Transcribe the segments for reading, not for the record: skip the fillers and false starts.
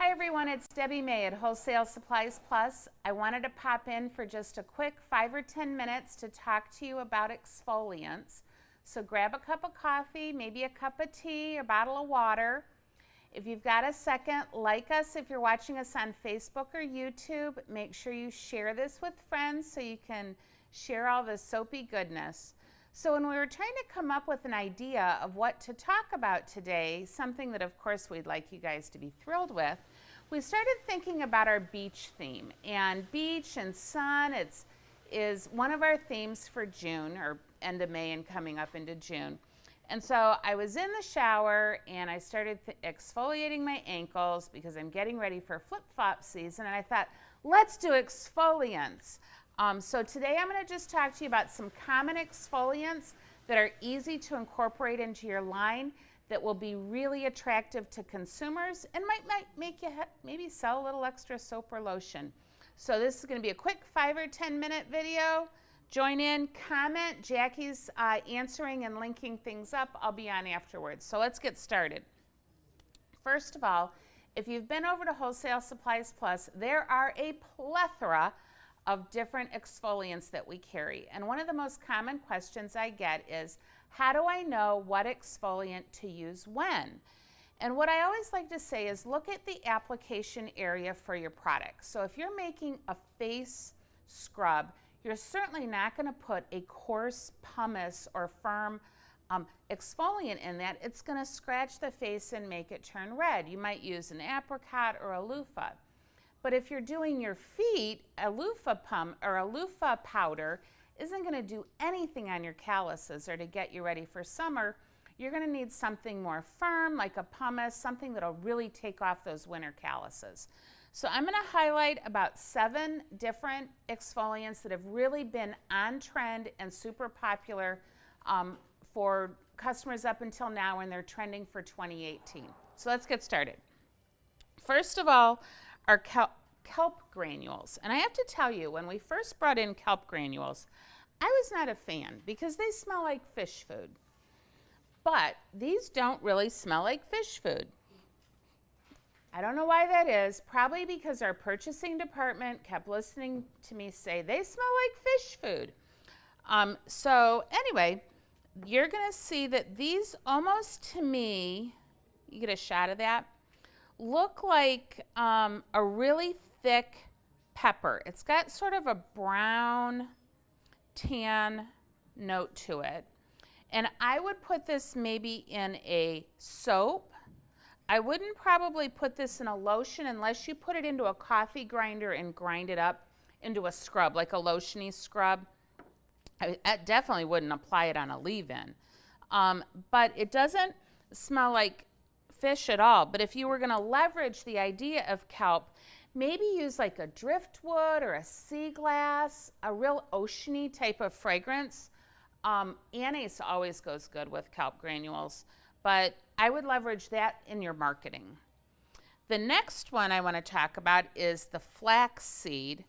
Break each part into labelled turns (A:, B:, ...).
A: Hi everyone, it's Debbie May at Wholesale Supplies Plus. I wanted to pop in for just a quick 5 or 10 minutes to talk to you about exfoliants. So grab a cup of coffee, maybe a cup of tea, a bottle of water. If you've got a second, like us if you're watching us on Facebook or YouTube. Make sure you share this with friends so you can share all the soapy goodness. So when we were trying to come up with an idea of what to talk about today, something that of course we'd like you guys to be thrilled with, we started thinking about our beach theme. And beach and sun is one of our themes for June, or end of May and coming up into June. And so I was in the shower and I started exfoliating my ankles because I'm getting ready for flip-flop season, and I thought, let's do exfoliants. So today I'm going to just talk to you about some common exfoliants that are easy to incorporate into your line that will be really attractive to consumers and might make you maybe sell a little extra soap or lotion. So this is going to be a quick 5 or 10 minute video. Join in, comment. Jackie's answering and linking things up. I'll be on afterwards. So let's get started. First of all, if you've been over to Wholesale Supplies Plus, there are a plethora of different exfoliants that we carry. And one of the most common questions I get is, how do I know what exfoliant to use when? And what I always like to say is look at the application area for your product. So if you're making a face scrub, you're certainly not going to put a coarse pumice or firm exfoliant in that. It's going to scratch the face and make it turn red. You might use an apricot or a loofah. But if you're doing your feet, a loofah pump or a loofah powder isn't going to do anything on your calluses or to get you ready for summer. You're going to need something more firm, like a pumice, something that'll really take off those winter calluses. So I'm going to highlight about 7 different exfoliants that have really been on trend and super popular for customers up until now, and they're trending for 2018. So let's get started. First of all, are kelp granules. And I have to tell you, when we first brought in kelp granules, I was not a fan because they smell like fish food. But these don't really smell like fish food. I don't know why that is. Probably because our purchasing department kept listening to me say they smell like fish food. So anyway, you're going to see that these almost, to me, you get a shot of that, look like a really thick pepper. It's got sort of a brown tan note to it. And I would put this maybe in a soap. I wouldn't probably put this in a lotion unless you put it into a coffee grinder and grind it up into a scrub, like a lotiony scrub. I definitely wouldn't apply it on a leave-in. But it doesn't smell like fish at all. But if you were going to leverage the idea of kelp, maybe use like a driftwood or a sea glass, a real oceany type of fragrance. Anise always goes good with kelp granules, but I would leverage that in your marketing. The next one I want to talk about is the flaxseed.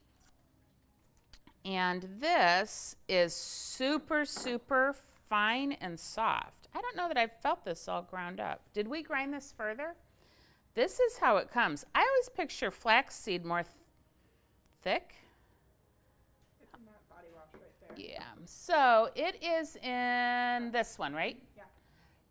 A: And this is super, super fine and soft. I don't know that I've felt this all ground up. Did we grind this further? This is how it comes. I always picture flaxseed more thick.
B: It's in that body wash right there.
A: Yeah, so it is in this one, right?
B: Yeah.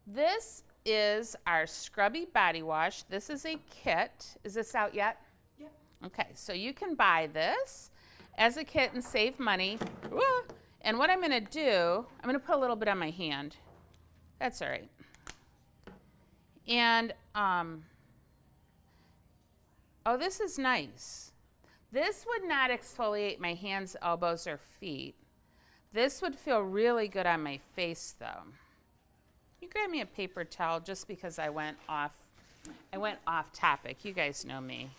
A: This is our scrubby body wash. This is a kit. Is this out yet?
B: Yeah.
A: Okay, so you can buy this as a kit and save money. Woo! And what I'm going to do, I'm going to put a little bit on my hand. That's all right. And, oh, this is nice. This would not exfoliate my hands, elbows, or feet. This would feel really good on my face, though. You grab me a paper towel just because I went off topic. You guys know me.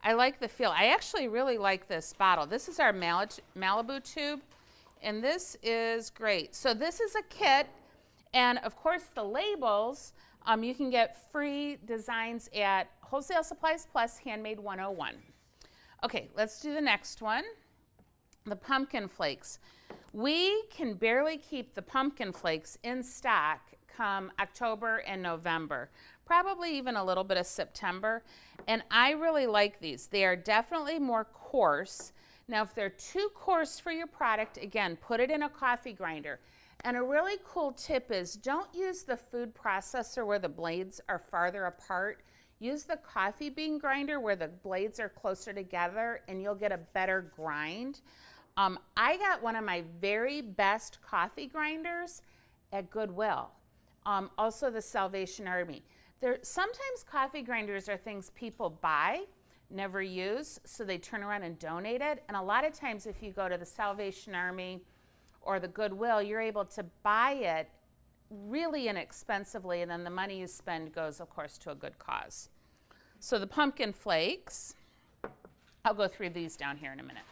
A: I like the feel. I actually really like this bottle. This is our Malibu tube, and this is great. So this is a kit. And of course, the labels, you can get free designs at Wholesale Supplies Plus Handmade 101. Okay, let's do the next one. The pumpkin flakes. We can barely keep the pumpkin flakes in stock come October and November, probably even a little bit of September. And I really like these. They are definitely more coarse. Now, if they're too coarse for your product, again, put it in a coffee grinder. And a really cool tip is don't use the food processor where the blades are farther apart. Use the coffee bean grinder where the blades are closer together and you'll get a better grind. I got one of my very best coffee grinders at Goodwill. Also the Salvation Army. Sometimes coffee grinders are things people buy, never use, so they turn around and donate it. And a lot of times if you go to the Salvation Army or the Goodwill, you're able to buy it really inexpensively, and then the money you spend goes, of course, to a good cause. So the pumpkin flakes, I'll go through these down here in a minute.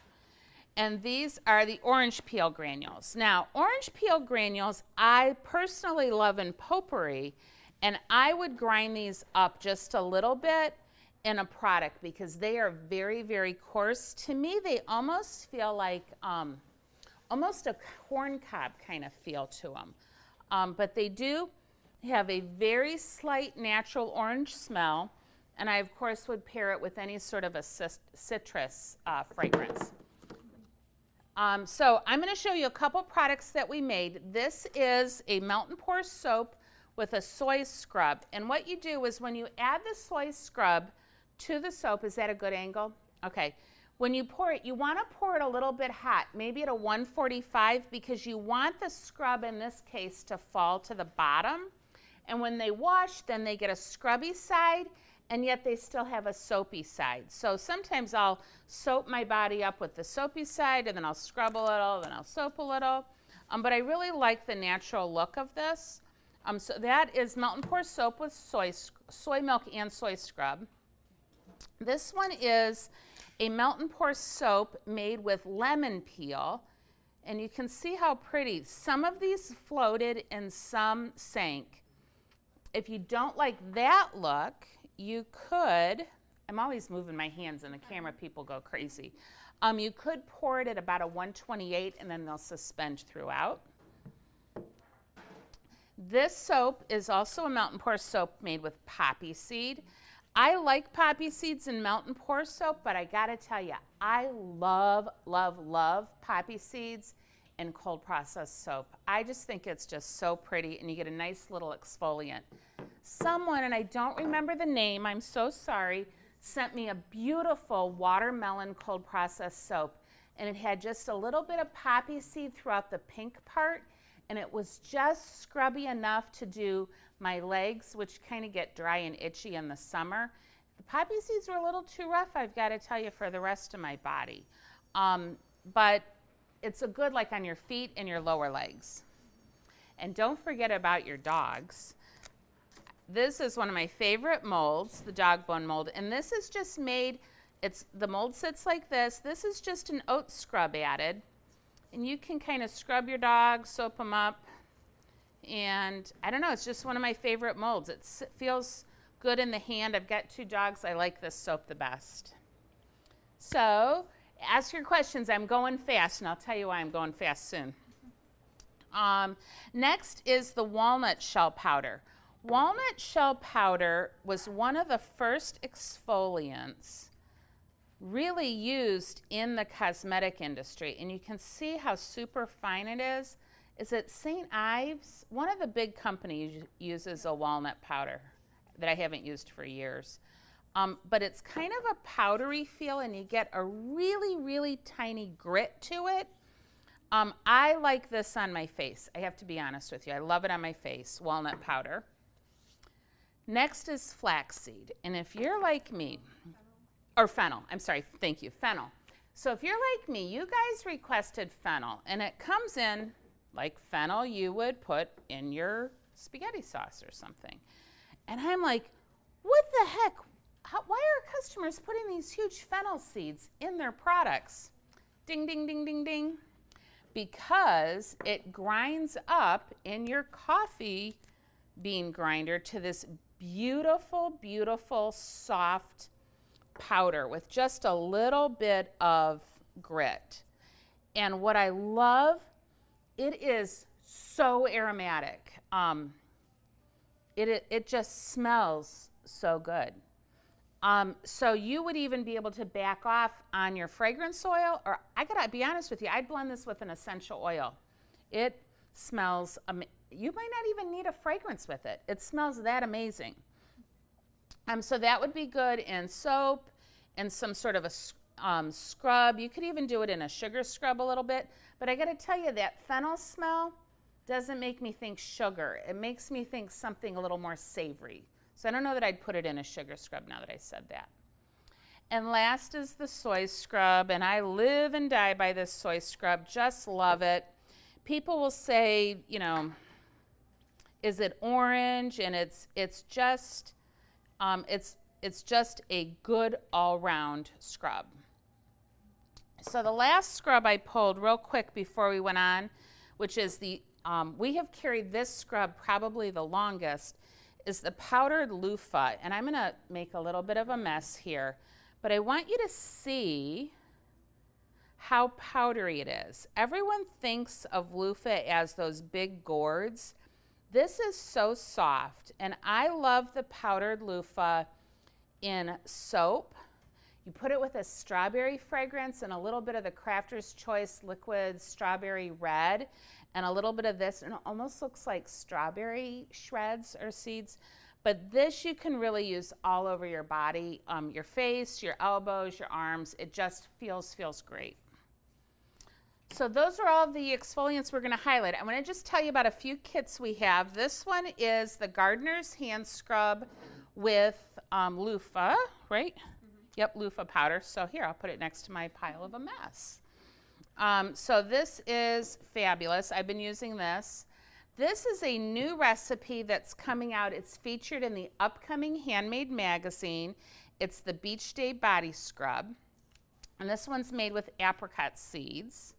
A: And these are the orange peel granules. Now, orange peel granules, I personally love in potpourri, and I would grind these up just a little bit in a product because they are very, very coarse. To me, they almost feel like almost a corn cob kind of feel to them. But they do have a very slight natural orange smell, and I, of course, would pair it with any sort of a citrus fragrance. So I'm going to show you a couple products that we made. This is a melt and pour soap with a soy scrub. And what you do is when you add the soy scrub to the soap, is that a good angle? Okay. When you pour it, you want to pour it a little bit hot, maybe at a 145, because you want the scrub in this case to fall to the bottom. And when they wash, then they get a scrubby side, and yet they still have a soapy side. So sometimes I'll soap my body up with the soapy side, and then I'll scrub a little, then I'll soap a little. But I really like the natural look of this. So that is melt and pour soap with soy milk and soy scrub. This one is a melt and pour soap made with lemon peel. And you can see how pretty. Some of these floated and some sank. If you don't like that look, you could, I'm always moving my hands and the camera people go crazy. You could pour it at about a 128 and then they'll suspend throughout. This soap is also a melt and pour soap made with poppy seed. I like poppy seeds in melt and pour soap, but I gotta tell you, I love, love, love poppy seeds in cold processed soap. I just think it's just so pretty and you get a nice little exfoliant. Someone, and I don't remember the name, I'm so sorry, sent me a beautiful watermelon cold processed soap, and it had just a little bit of poppy seed throughout the pink part, and it was just scrubby enough to do my legs, which kind of get dry and itchy in the summer. The poppy seeds were a little too rough, I've got to tell you, for the rest of my body. But it's a good like on your feet and your lower legs. And don't forget about your dogs. This is one of my favorite molds, the dog bone mold, and this is just made, the mold sits like this. This is just an oat scrub added, and you can kind of scrub your dog, soap them up, and I don't know, it's just one of my favorite molds. It feels good in the hand. I've got 2 dogs. I like this soap the best. So ask your questions. I'm going fast, and I'll tell you why I'm going fast soon. Next is the walnut shell powder. Walnut shell powder was one of the first exfoliants really used in the cosmetic industry, and you can see how super fine it is. Is it St. Ives? One of the big companies uses a walnut powder that I haven't used for years. But it's kind of a powdery feel, and you get a really, really tiny grit to it. I like this on my face. I have to be honest with you. I love it on my face, walnut powder. Next is flaxseed, and if you're like me, or fennel, I'm sorry, thank you, fennel. So if you're like me, you guys requested fennel, and it comes in like fennel you would put in your spaghetti sauce or something. And I'm like, what the heck? Why are customers putting these huge fennel seeds in their products? Ding, ding, ding, ding, ding. Because it grinds up in your coffee bean grinder to this beautiful, beautiful, soft powder with just a little bit of grit. And what I love, it is so aromatic. it just smells so good. So you would even be able to back off on your fragrance oil, or I gotta be honest with you, I'd blend this with an essential oil. It smells, you might not even need a fragrance with it. It smells that amazing. So that would be good in soap and some sort of a scrub. You could even do it in a sugar scrub a little bit. But I gotta tell you, that fennel smell doesn't make me think sugar. It makes me think something a little more savory. So I don't know that I'd put it in a sugar scrub now that I said that. And last is the soy scrub, and I live and die by this soy scrub. Just love it. People will say, you know, is it orange? And it's just a good all-round scrub. So the last scrub I pulled real quick before we went on, which is we have carried this scrub probably the longest, is the powdered loofah. And I'm gonna make a little bit of a mess here, but I want you to see how powdery it is. Everyone thinks of loofah as those big gourds. This is so soft, and I love the powdered loofah in soap. You put it with a strawberry fragrance and a little bit of the Crafter's Choice liquid strawberry red and a little bit of this, and it almost looks like strawberry shreds or seeds. But this you can really use all over your body, your face, your elbows, your arms. It just feels great. So those are all the exfoliants we're going to highlight. I want to just tell you about a few kits we have. This one is the Gardener's Hand Scrub with loofah, right? Yep, loofah powder. So here, I'll put it next to my pile of a mess. So this is fabulous. I've been using this. This is a new recipe that's coming out. It's featured in the upcoming Handmade magazine. It's the Beach Day Body Scrub. And this one's made with apricot seeds.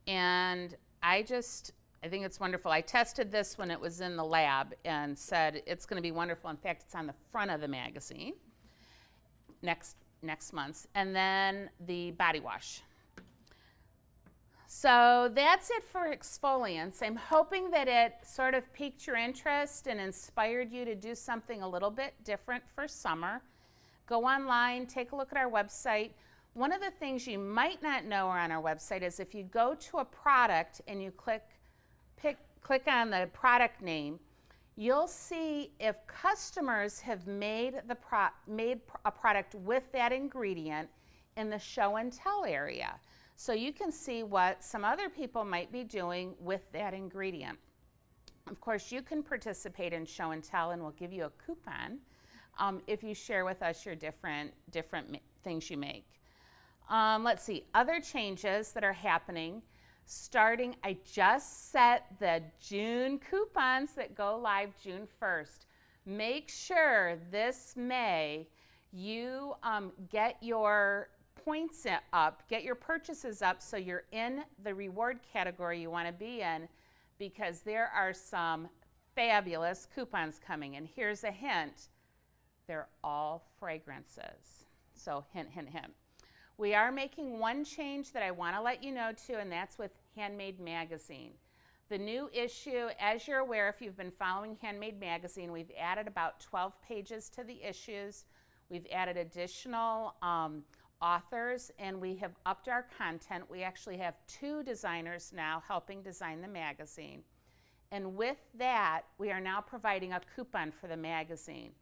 A: And I think it's wonderful. I tested this when it was in the lab and said it's going to be wonderful. In fact, it's on the front of the magazine next month. And then the body wash. So that's it for exfoliants. I'm hoping that it sort of piqued your interest and inspired you to do something a little bit different for summer. Go online, take a look at our website. One of the things you might not know are on our website is if you go to a product and you click on the product name, you'll see if customers have made a product with that ingredient in the show and tell area. So you can see what some other people might be doing with that ingredient. Of course, you can participate in show and tell, and we'll give you a coupon if you share with us your different things you make. Let's see, other changes that are happening. Starting, I just set the June coupons that go live June 1st. Make sure this May you get your points up, get your purchases up so you're in the reward category you want to be in, because there are some fabulous coupons coming. And here's a hint, they're all fragrances. So hint, hint, hint. We are making one change that I want to let you know too, and that's with Handmade Magazine. The new issue, as you're aware, if you've been following Handmade Magazine, we've added about 12 pages to the issues. We've added additional authors, and we have upped our content. We actually have 2 designers now helping design the magazine. And with that, we are now providing a coupon for the magazine.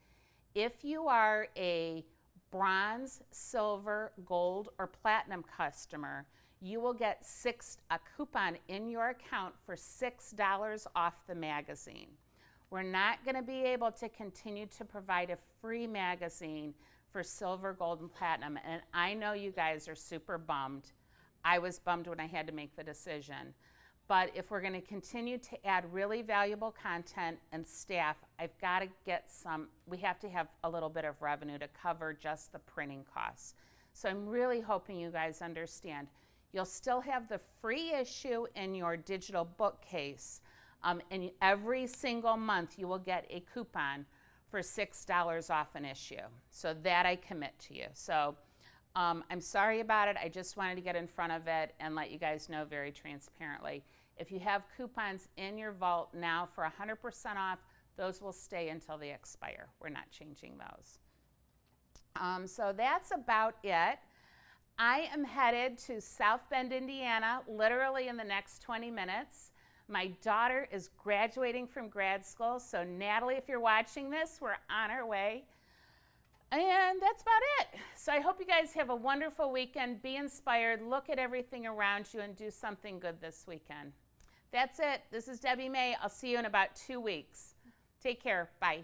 A: If you are a bronze, silver, gold, or platinum customer, you will get a coupon in your account for $6 off the magazine. We're not going to be able to continue to provide a free magazine for silver, gold, and platinum, and I know you guys are super bummed. I was bummed when I had to make the decision. But if we're going to continue to add really valuable content and staff, I've got to get we have to have a little bit of revenue to cover just the printing costs. So I'm really hoping you guys understand. You'll still have the free issue in your digital bookcase, and every single month you will get a coupon for $6 off an issue. So that I commit to you. So I'm sorry about it. I just wanted to get in front of it and let you guys know very transparently. If you have coupons in your vault now for 100% off, Those will stay until they expire. We're not changing those. So that's about it. I am headed to South Bend, Indiana, literally in the next 20 minutes. My daughter is graduating from grad school, so Natalie, if you're watching this, we're on our way. And that's about it. So I hope you guys have a wonderful weekend. Be inspired. Look at everything around you and do something good this weekend. That's it. This is Debbie May. I'll see you in about 2 weeks. Take care. Bye.